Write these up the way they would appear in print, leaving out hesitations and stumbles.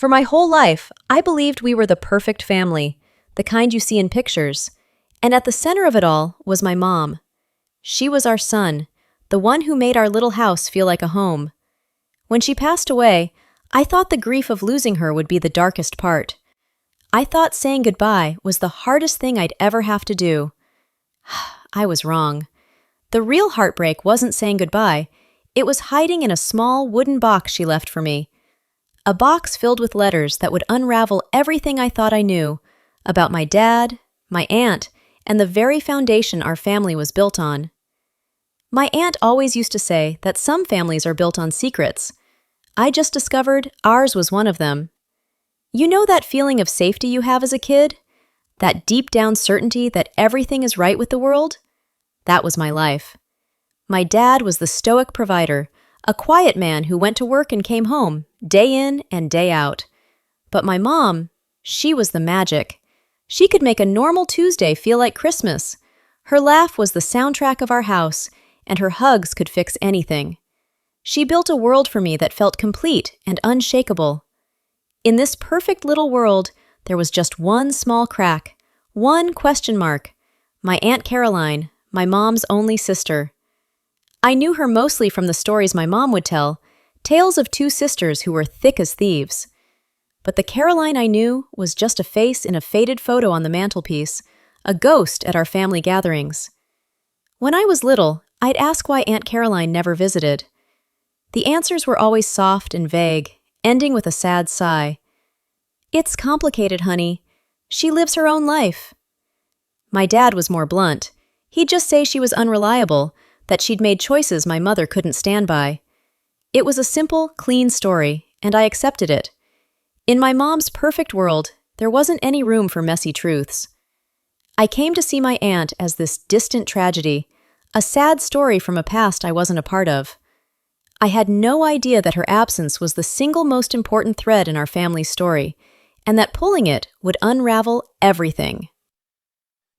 For my whole life, I believed we were the perfect family, the kind you see in pictures. And at the center of it all was my mom. She was our sun, the one who made our little house feel like a home. When she passed away, I thought the grief of losing her would be the darkest part. I thought saying goodbye was the hardest thing I'd ever have to do. I was wrong. The real heartbreak wasn't saying goodbye. It was hiding in a small wooden box she left for me. A box filled with letters that would unravel everything I thought I knew about my dad, my aunt, and the very foundation our family was built on. My aunt always used to say that some families are built on secrets. I just discovered ours was one of them. You know that feeling of safety you have as a kid? That deep down certainty that everything is right with the world? That was my life. My dad was the stoic provider, a quiet man who went to work and came home, day in and day out. But my mom, she was the magic. She could make a normal Tuesday feel like Christmas. Her laugh was the soundtrack of our house, and her hugs could fix anything. She built a world for me that felt complete and unshakable. In this perfect little world, there was just one small crack, one question mark. My Aunt Caroline, my mom's only sister. I knew her mostly from the stories my mom would tell, tales of two sisters who were thick as thieves. But the Caroline I knew was just a face in a faded photo on the mantelpiece, a ghost at our family gatherings. When I was little, I'd ask why Aunt Caroline never visited. The answers were always soft and vague, ending with a sad sigh. "It's complicated, honey. She lives her own life." My dad was more blunt. He'd just say she was unreliable, that she'd made choices my mother couldn't stand by. It was a simple, clean story, and I accepted it. In my mom's perfect world, there wasn't any room for messy truths. I came to see my aunt as this distant tragedy, a sad story from a past I wasn't a part of. I had no idea that her absence was the single most important thread in our family's story, and that pulling it would unravel everything.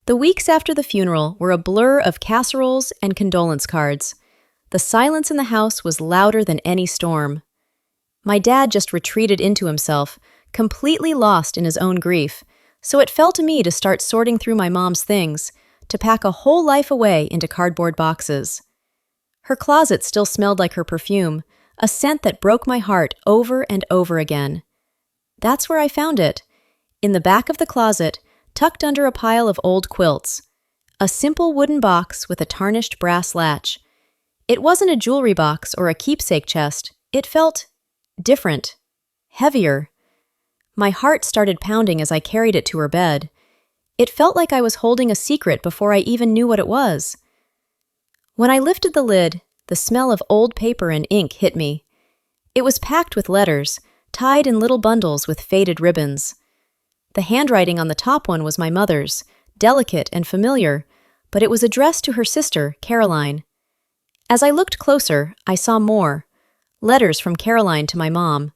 The weeks after the funeral were a blur of casseroles and condolence cards. The silence in the house was louder than any storm. My dad just retreated into himself, completely lost in his own grief, so it fell to me to start sorting through my mom's things, to pack a whole life away into cardboard boxes. Her closet still smelled like her perfume, a scent that broke my heart over and over again. That's where I found it, in the back of the closet, tucked under a pile of old quilts. A simple wooden box with a tarnished brass latch. It wasn't a jewelry box or a keepsake chest. It felt different, heavier. My heart started pounding as I carried it to her bed. It felt like I was holding a secret before I even knew what it was. When I lifted the lid, the smell of old paper and ink hit me. It was packed with letters, tied in little bundles with faded ribbons. The handwriting on the top one was my mother's, delicate and familiar, but it was addressed to her sister, Caroline. As I looked closer, I saw more. Letters from Caroline to my mom.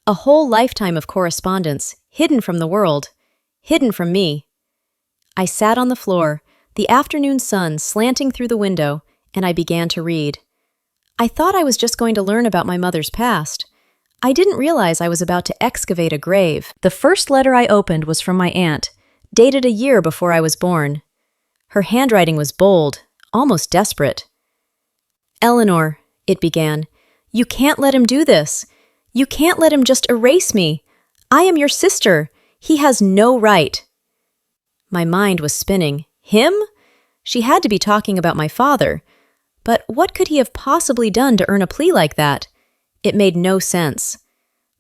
A whole lifetime of correspondence, hidden from the world, hidden from me. I sat on the floor, the afternoon sun slanting through the window, and I began to read. I thought I was just going to learn about my mother's past. I didn't realize I was about to excavate a grave. The first letter I opened was from my aunt, dated a year before I was born. Her handwriting was bold, almost desperate. "Eleanor," it began, "you can't let him do this. You can't let him just erase me. I am your sister. He has no right." My mind was spinning. Him? She had to be talking about my father. But what could he have possibly done to earn a plea like that? It made no sense.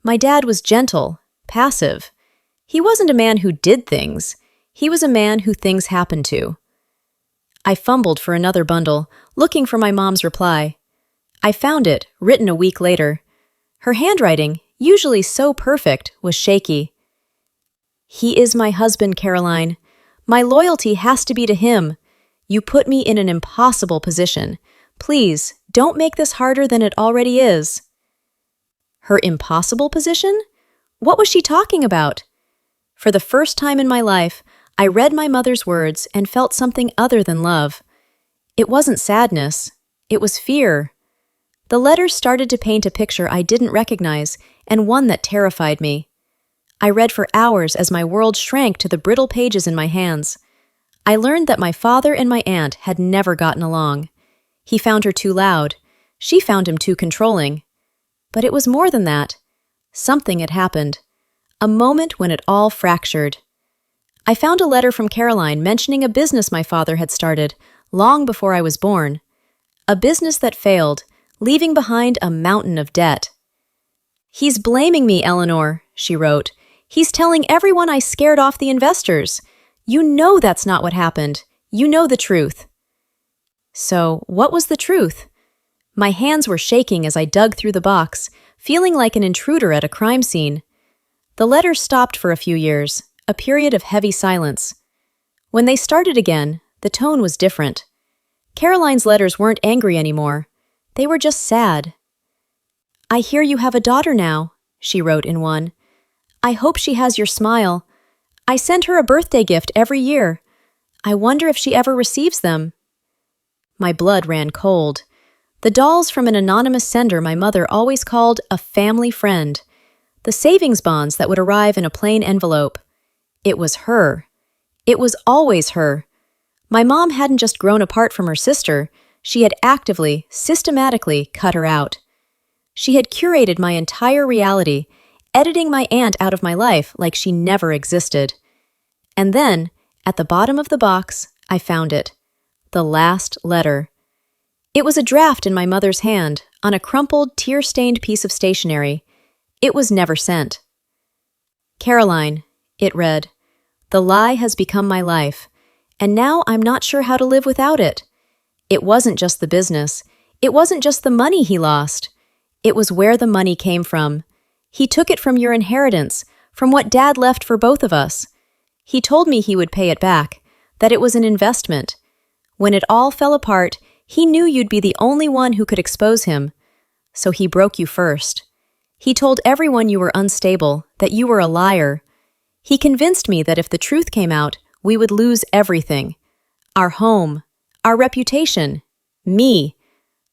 My dad was gentle, passive. He wasn't a man who did things. He was a man who things happened to. I fumbled for another bundle, looking for my mom's reply. I found it, written a week later. Her handwriting, usually so perfect, was shaky. "He is my husband, Caroline. My loyalty has to be to him. You put me in an impossible position. Please, don't make this harder than it already is." Her impossible position? What was she talking about? For the first time in my life, I read my mother's words and felt something other than love. It wasn't sadness. It was fear. The letters started to paint a picture I didn't recognize, and one that terrified me. I read for hours as my world shrank to the brittle pages in my hands. I learned that my father and my aunt had never gotten along. He found her too loud. She found him too controlling. But it was more than that. Something had happened. A moment when it all fractured. I found a letter from Caroline mentioning a business my father had started long before I was born. A business that failed, leaving behind a mountain of debt. "He's blaming me, Eleanor," she wrote. "He's telling everyone I scared off the investors. You know that's not what happened. You know the truth." So, what was the truth? My hands were shaking as I dug through the box, feeling like an intruder at a crime scene. The letters stopped for a few years, a period of heavy silence. When they started again, the tone was different. Caroline's letters weren't angry anymore. They were just sad. "I hear you have a daughter now," she wrote in one. "I hope she has your smile. I send her a birthday gift every year. I wonder if she ever receives them." My blood ran cold. The dolls from an anonymous sender my mother always called a family friend. The savings bonds that would arrive in a plain envelope. It was her. It was always her. My mom hadn't just grown apart from her sister, she had actively, systematically cut her out. She had curated my entire reality, editing my aunt out of my life like she never existed. And then, at the bottom of the box, I found it. The last letter. It was a draft in my mother's hand, on a crumpled, tear-stained piece of stationery. It was never sent. "Caroline," it read, "the lie has become my life, and now I'm not sure how to live without it. It wasn't just the business. It wasn't just the money he lost. It was where the money came from. He took it from your inheritance, from what Dad left for both of us. He told me he would pay it back, that it was an investment. When it all fell apart, he knew you'd be the only one who could expose him. So he broke you first. He told everyone you were unstable, that you were a liar. He convinced me that if the truth came out, we would lose everything. Our home, our reputation, me.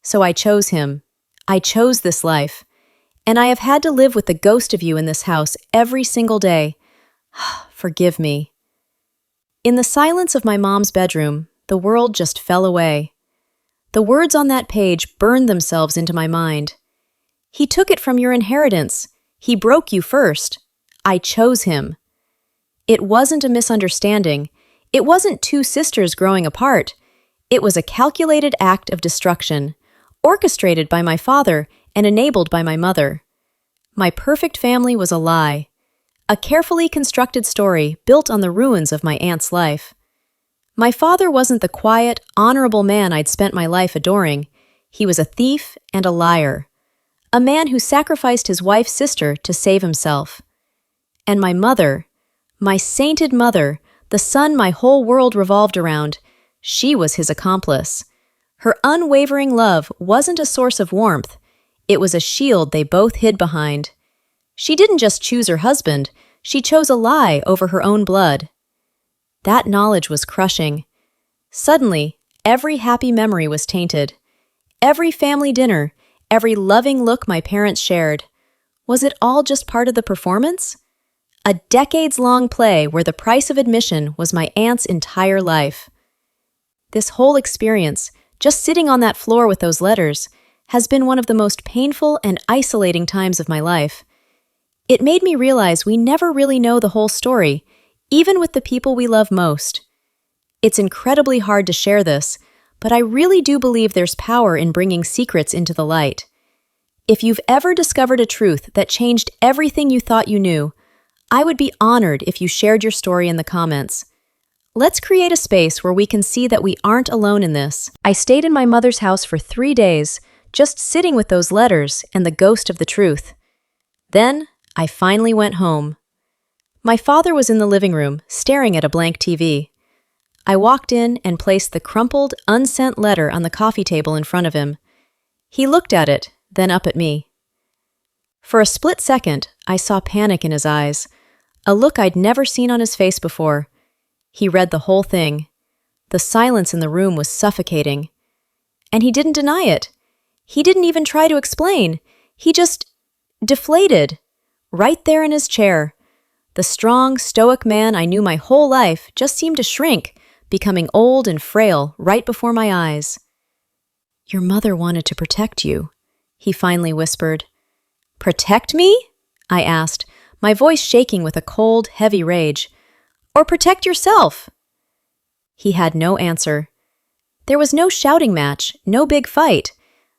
So I chose him. I chose this life. And I have had to live with the ghost of you in this house every single day. Forgive me." In the silence of my mom's bedroom, the world just fell away. The words on that page burned themselves into my mind. He took it from your inheritance. He broke you first. I chose him. It wasn't a misunderstanding. It wasn't two sisters growing apart. It was a calculated act of destruction, orchestrated by my father and enabled by my mother. My perfect family was a lie. A carefully constructed story built on the ruins of my aunt's life. My father wasn't the quiet, honorable man I'd spent my life adoring. He was a thief and a liar. A man who sacrificed his wife's sister to save himself. And my mother, my sainted mother, the son my whole world revolved around, she was his accomplice. Her unwavering love wasn't a source of warmth. It was a shield they both hid behind. She didn't just choose her husband, she chose a lie over her own blood. That knowledge was crushing. Suddenly, every happy memory was tainted. Every family dinner, every loving look my parents shared. Was it all just part of the performance? A decades-long play where the price of admission was my aunt's entire life. This whole experience, just sitting on that floor with those letters, has been one of the most painful and isolating times of my life. It made me realize we never really know the whole story, even with the people we love most. It's incredibly hard to share this, but I really do believe there's power in bringing secrets into the light. If you've ever discovered a truth that changed everything you thought you knew, I would be honored if you shared your story in the comments. Let's create a space where we can see that we aren't alone in this. I stayed in my mother's house for 3 days, just sitting with those letters and the ghost of the truth. Then, I finally went home. My father was in the living room, staring at a blank TV. I walked in and placed the crumpled, unsent letter on the coffee table in front of him. He looked at it, then up at me. For a split second, I saw panic in his eyes, a look I'd never seen on his face before. He read the whole thing. The silence in the room was suffocating. And he didn't deny it. He didn't even try to explain. He just deflated, right there in his chair, The strong, stoic man I knew my whole life just seemed to shrink, becoming old and frail right before my eyes. "Your mother wanted to protect you," he finally whispered. "Protect me?" I asked, my voice shaking with a cold, heavy rage. "Or protect yourself?" He had no answer. There was no shouting match, no big fight.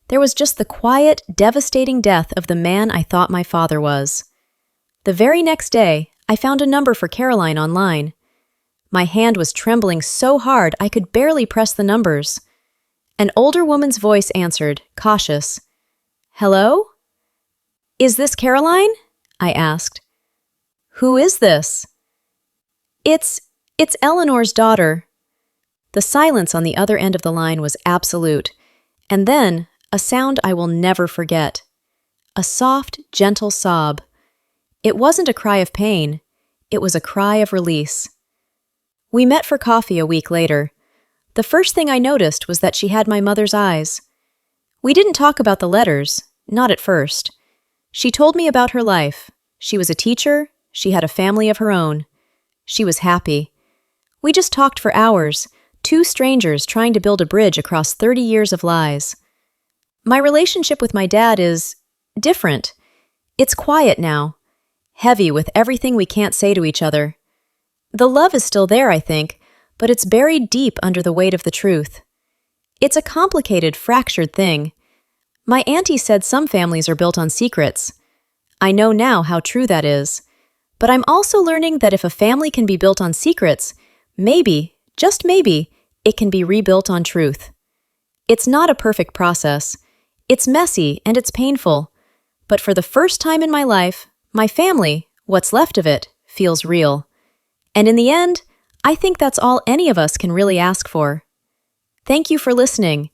There was just the quiet, devastating death of the man I thought my father was. The very next day, I found a number for Caroline online. My hand was trembling so hard I could barely press the numbers. An older woman's voice answered, cautious. "Hello? Is this Caroline?" I asked. "Who is this?" It's Eleanor's daughter." The silence on the other end of the line was absolute, and then a sound I will never forget. A soft, gentle sob. It wasn't a cry of pain. It was a cry of release. We met for coffee a week later. The first thing I noticed was that she had my mother's eyes. We didn't talk about the letters, not at first. She told me about her life. She was a teacher. She had a family of her own. She was happy. We just talked for hours, two strangers trying to build a bridge across 30 years of lies. My relationship with my dad is different. It's quiet now, heavy with everything we can't say to each other. The love is still there, I think, but it's buried deep under the weight of the truth. It's a complicated, fractured thing. My auntie said some families are built on secrets. I know now how true that is. But I'm also learning that if a family can be built on secrets, maybe, just maybe, it can be rebuilt on truth. It's not a perfect process. It's messy and it's painful. But for the first time in my life, my family, what's left of it, feels real. And in the end, I think that's all any of us can really ask for. Thank you for listening.